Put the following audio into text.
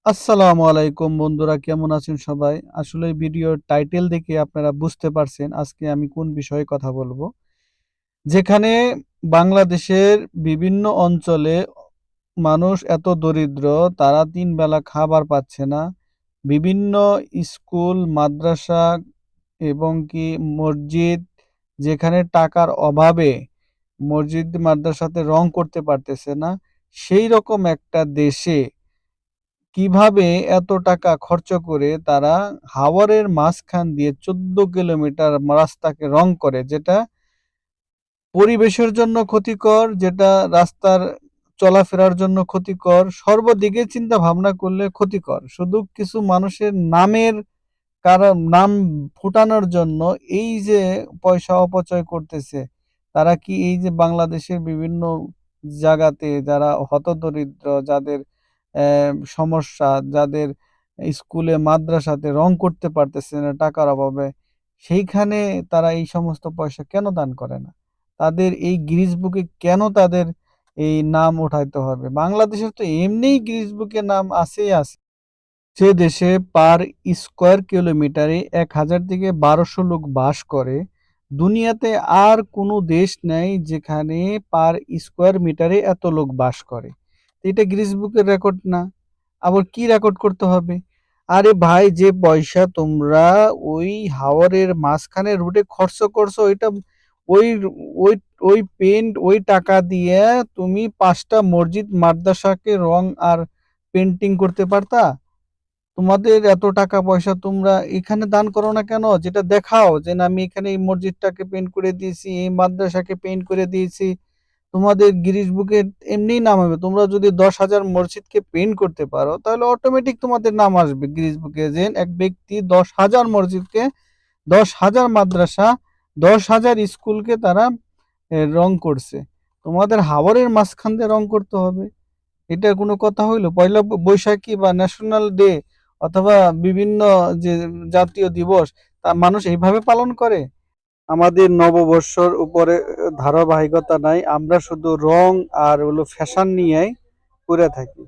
আসসালামু আলাইকুম বন্ধুরা, কেমন আছেন সবাই? আসলে ভিডিওর টাইটেল দেখে আপনারা বুঝতে পারছেন আজকে আমি কোন বিষয়ে কথা বলবো। যেখানে বাংলাদেশের বিভিন্ন অঞ্চলে মানুষ এত দরিদ্র, তারা ৩ বেলা খাবার পাচ্ছে না। বিভিন্ন স্কুল, মাদ্রাসা এবং কি মসজিদ, যেখানে টাকার অভাবে মসজিদ মাদ্রাসাতে রং করতে পারতেছে না। সেই রকম একটা দেশে কিভাবে এত টাকা খরচ করে তারা হাওরের মাঝখান দিয়ে ১৪ কিলোমিটার রাস্তাকে রং করে, যেটা পরিবেশের জন্য ক্ষতিকর, যেটা রাস্তার চলাফেরার জন্য ক্ষতিকর, সর্বদিকে চিন্তা ভাবনা করলে ক্ষতিকর। শুধু কিছু মানুষের নামের কারণ, নাম ফুটানোর জন্য এই যে পয়সা অপচয় করতেছে, তারা কি এই যে বাংলাদেশের বিভিন্ন জায়গাতে যারা হতদরিদ্র, যাদের সমস্যা, যাদের স্কুলে মাদ্রাসাতে রং করতে পারতেছে না টাকার অভাবে, সেইখানে তারা এই সমস্ত পয়সা কেন দান করে না? তাদের এই গিনিস বুকে কেন তাদের এই নাম উঠাইতে হবে? বাংলাদেশের তো এমনিই গিনিস বুকে নাম আছেই আছে। সে দেশে পার স্কয়ার কিলোমিটারে ১,০০০ থেকে ১,২০০ লোক বাস করে। দুনিয়াতে আর কোনো দেশ নাই যেখানে পার স্কয়ার মিটারে এত লোক বাস করে। তো এটা গিনেস বুকের রেকর্ড না। আবার কি রেকর্ড করতে হবে? আরে ভাই, যে পয়সা তোমরা ওই হাওরের মাঝখানে রোডে খরচ করছো, ওই ওই ওই পেইন্ট, ওই টাকা দিয়ে তুমি ৫ টা মসজিদ মাদ্রাসাকে রং আর পেইন্টিং করতে পারতা। তোমাদের এত টাকা পয়সা তোমরা এখানে দান করো না কেন? যেটা দেখাও যে না, আমি এখানে এই মসজিদটাকে পেইন্ট করে দিয়েছি, এই মাদ্রাসাকে পেইন্ট করে দিয়েছি। তোমাদের গিরিশ বুকে এমনিই নাম হবে। তোমরা যদি ১০,০০০ মসজিদকে পেইন্ট করতে পারো, তাহলে অটোমেটিক তোমাদের নাম আসবে গিরিশ বুকে, যে এক ব্যক্তি ১০,০০০ মসজিদকে, ১০,০০০ মাদ্রাসা, ১০,০০০ স্কুলকে তারা রং করছে। তোমাদের হাওরের মাঝখান দিয়ে রং করতে হবে? এটা কোনো কথা হইলো? পয়লা বৈশাখী বা ন্যাশনাল ডে অথবা বিভিন্ন যে জাতীয় দিবস, তা মানুষ এইভাবে পালন করে? আমাদের নববর্ষর উপরে ধারাবাহিকতা নাই। আমরা শুধু রং আর হলো ফ্যাশন নিয়েই করে থাকি।